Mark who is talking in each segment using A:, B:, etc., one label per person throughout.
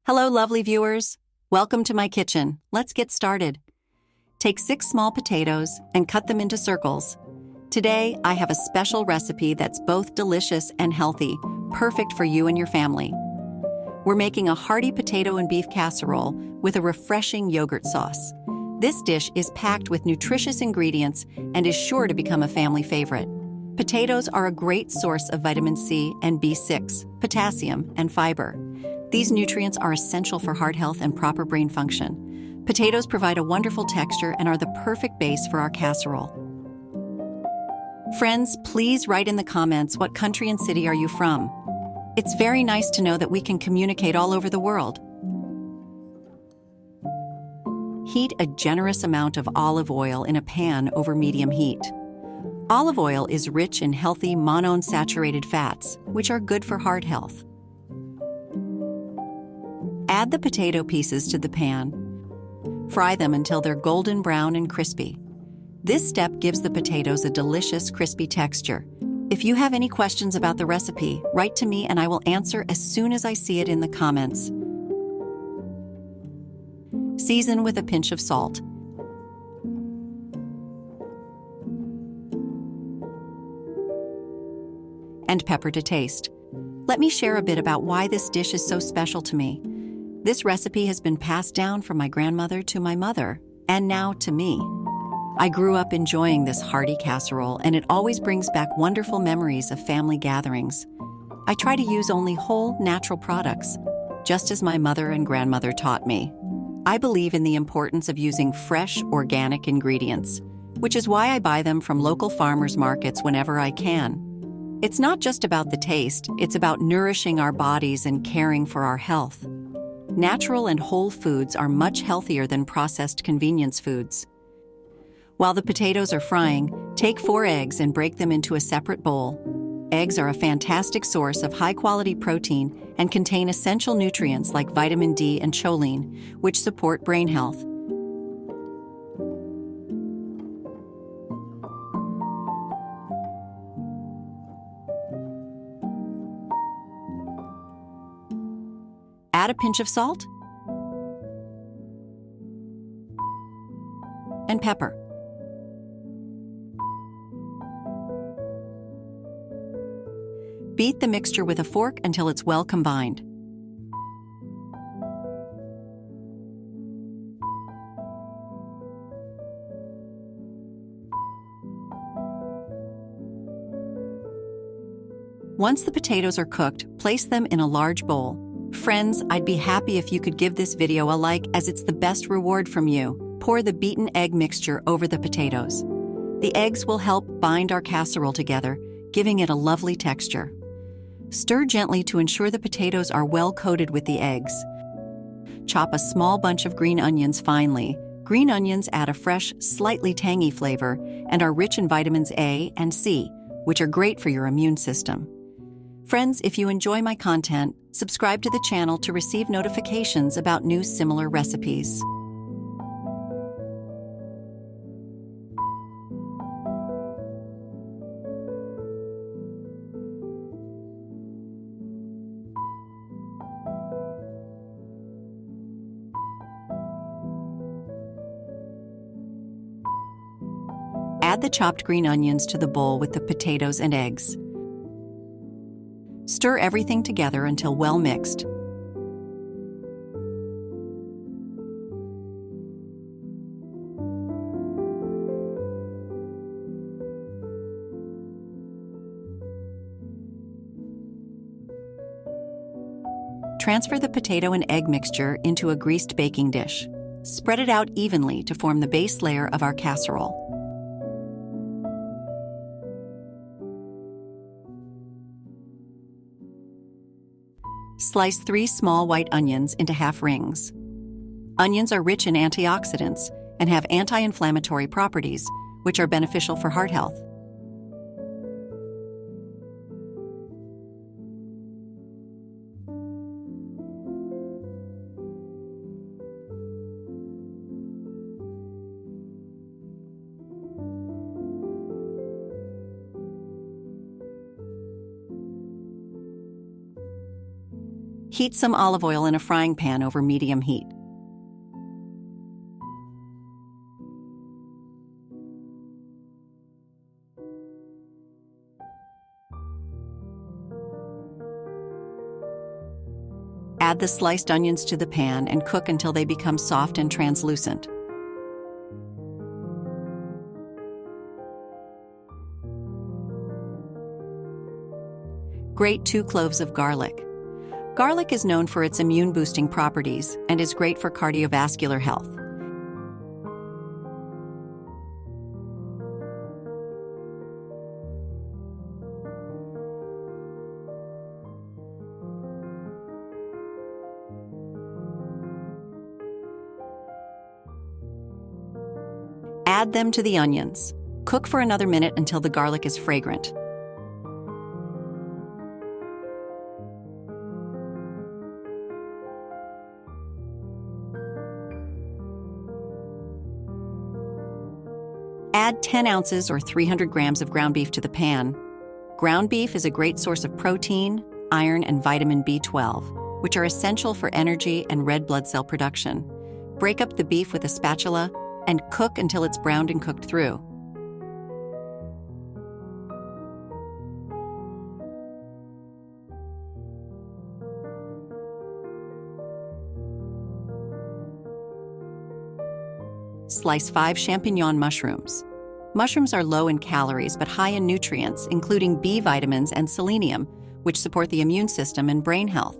A: Hello, lovely viewers. Welcome to my kitchen. Let's get started. Take 6 small potatoes and cut them into circles. Today, I have a special recipe that's both delicious and healthy, perfect for you and your family. We're making a hearty potato and beef casserole with a refreshing yogurt sauce. This dish is packed with nutritious ingredients and is sure to become a family favorite. Potatoes are a great source of vitamin C and B6, potassium, and fiber. These nutrients are essential for heart health and proper brain function. Potatoes provide a wonderful texture and are the perfect base for our casserole. Friends, please write in the comments what country and city are you from. It's very nice to know that we can communicate all over the world. Heat a generous amount of olive oil in a pan over medium heat. Olive oil is rich in healthy monounsaturated fats, which are good for heart health. Add the potato pieces to the pan. Fry them until they're golden brown and crispy. This step gives the potatoes a delicious, crispy texture. If you have any questions about the recipe, write to me and I will answer as soon as I see it in the comments. Season with a pinch of salt. And pepper to taste. Let me share a bit about why this dish is so special to me. This recipe has been passed down from my grandmother to my mother, and now to me. I grew up enjoying this hearty casserole, and it always brings back wonderful memories of family gatherings. I try to use only whole, natural products, just as my mother and grandmother taught me. I believe in the importance of using fresh, organic ingredients, which is why I buy them from local farmers markets whenever I can. It's not just about the taste, it's about nourishing our bodies and caring for our health. Natural and whole foods are much healthier than processed convenience foods. While the potatoes are frying, take 4 eggs and break them into a separate bowl. Eggs are a fantastic source of high-quality protein and contain essential nutrients like vitamin D and choline, which support brain health. Add a pinch of salt and pepper. Beat the mixture with a fork until it's well combined. Once the potatoes are cooked, place them in a large bowl. Friends, I'd be happy if you could give this video a like, as it's the best reward from you. Pour the beaten egg mixture over the potatoes. The eggs will help bind our casserole together, giving it a lovely texture. Stir gently to ensure the potatoes are well coated with the eggs. Chop a small bunch of green onions finely. Green onions add a fresh, slightly tangy flavor and are rich in vitamins A and C, which are great for your immune system. Friends, if you enjoy my content, subscribe to the channel to receive notifications about new similar recipes. Add the chopped green onions to the bowl with the potatoes and eggs. Stir everything together until well mixed. Transfer the potato and egg mixture into a greased baking dish. Spread it out evenly to form the base layer of our casserole. Slice 3 small white onions into half rings. Onions are rich in antioxidants and have anti-inflammatory properties, which are beneficial for heart health. Heat some olive oil in a frying pan over medium heat. Add the sliced onions to the pan and cook until they become soft and translucent. Grate 2 cloves of garlic. Garlic is known for its immune-boosting properties and is great for cardiovascular health. Add them to the onions. Cook for another minute until the garlic is fragrant. Add 10 ounces or 300 grams of ground beef to the pan. Ground beef is a great source of protein, iron, and vitamin B12, which are essential for energy and red blood cell production. Break up the beef with a spatula and cook until it's browned and cooked through. Slice 5 champignon mushrooms. Mushrooms are low in calories but high in nutrients, including B vitamins and selenium, which support the immune system and brain health.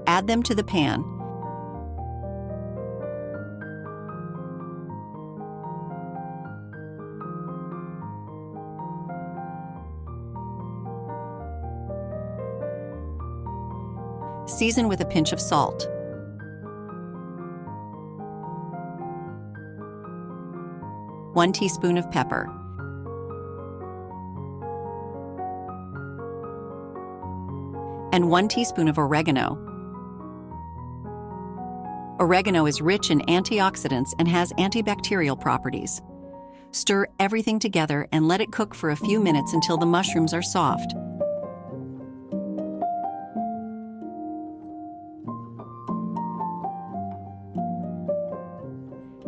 A: Add them to the pan. Season with a pinch of salt. One teaspoon of pepper. And 1 teaspoon of oregano. Oregano is rich in antioxidants and has antibacterial properties. Stir everything together and let it cook for a few minutes until the mushrooms are soft.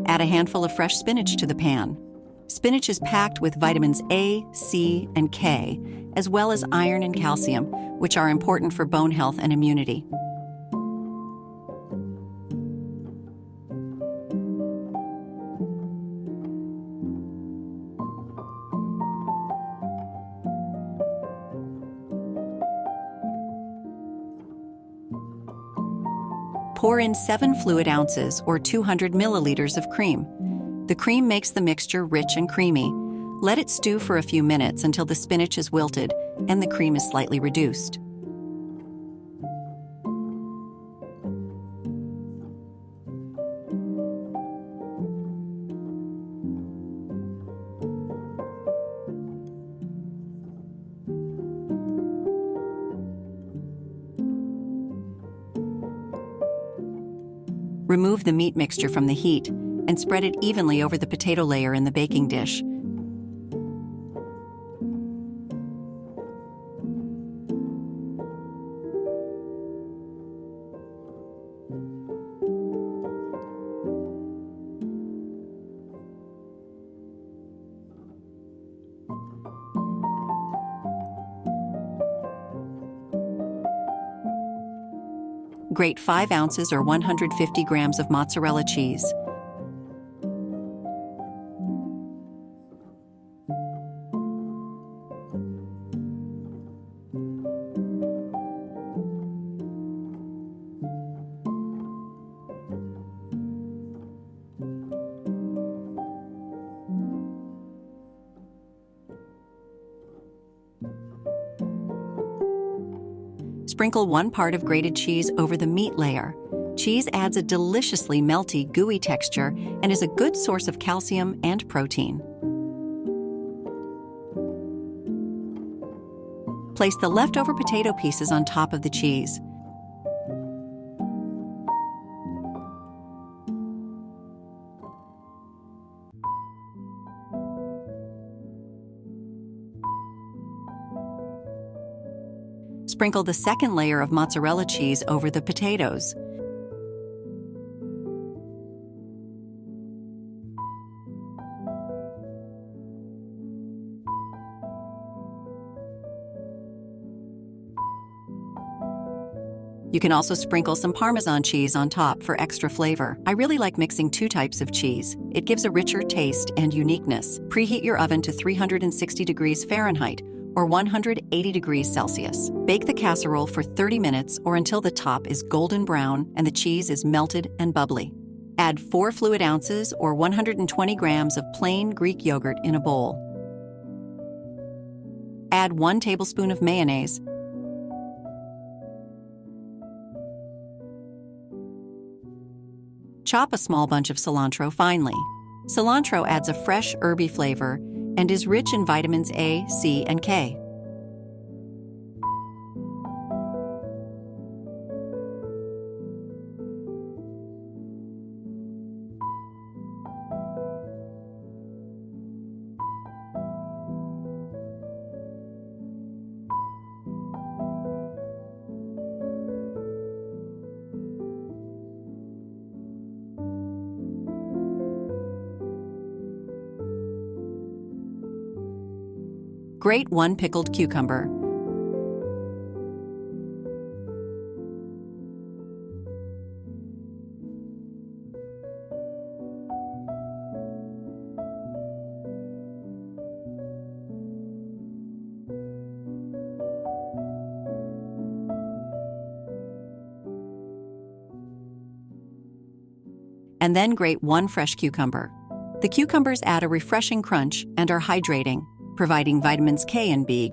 A: Add a handful of fresh spinach to the pan. Spinach is packed with vitamins A, C, and K, as well as iron and calcium, which are important for bone health and immunity. Pour in 7 fluid ounces or 200 milliliters of cream. The cream makes the mixture rich and creamy. Let it stew for a few minutes until the spinach is wilted and the cream is slightly reduced. Remove the meat mixture from the heat and spread it evenly over the potato layer in the baking dish. Grate 5 ounces or 150 grams of mozzarella cheese. Sprinkle 1 part of grated cheese over the meat layer. Cheese adds a deliciously melty, gooey texture and is a good source of calcium and protein. Place the leftover potato pieces on top of the cheese. Sprinkle the second layer of mozzarella cheese over the potatoes. You can also sprinkle some Parmesan cheese on top for extra flavor. I really like mixing 2 types of cheese. It gives a richer taste and uniqueness. Preheat your oven to 360 degrees Fahrenheit or 180 degrees Celsius. Bake the casserole for 30 minutes or until the top is golden brown and the cheese is melted and bubbly. Add 4 fluid ounces or 120 grams of plain Greek yogurt in a bowl. Add 1 tablespoon of mayonnaise. Chop a small bunch of cilantro finely. Cilantro adds a fresh, herby flavor and is rich in vitamins A, C, and K. Grate 1 pickled cucumber. And then grate 1 fresh cucumber. The cucumbers add a refreshing crunch and are hydrating, providing vitamins K and B.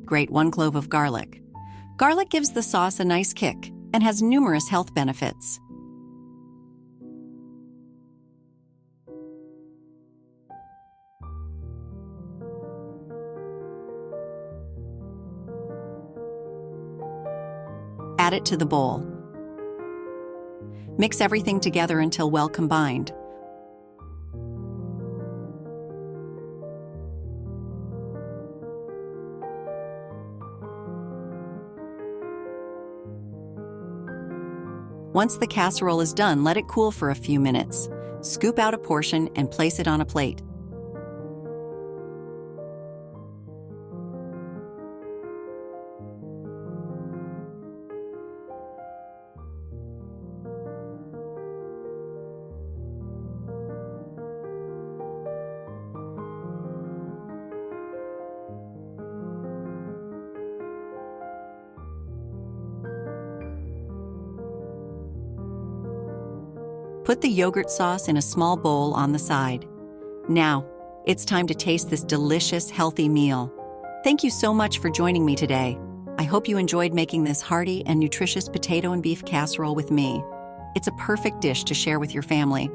A: Grate 1 clove of garlic. Garlic gives the sauce a nice kick and has numerous health benefits. Add it to the bowl. Mix everything together until well combined. Once the casserole is done, let it cool for a few minutes. Scoop out a portion and place it on a plate. Put the yogurt sauce in a small bowl on the side. Now, it's time to taste this delicious, healthy meal. Thank you so much for joining me today. I hope you enjoyed making this hearty and nutritious potato and beef casserole with me. It's a perfect dish to share with your family.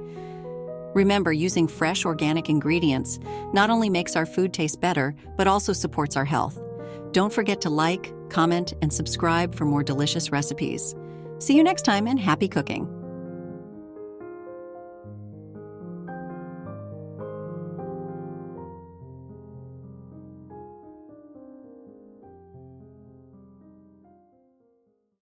A: Remember, using fresh, organic ingredients not only makes our food taste better, but also supports our health. Don't forget to like, comment, and subscribe for more delicious recipes. See you next time, and happy cooking!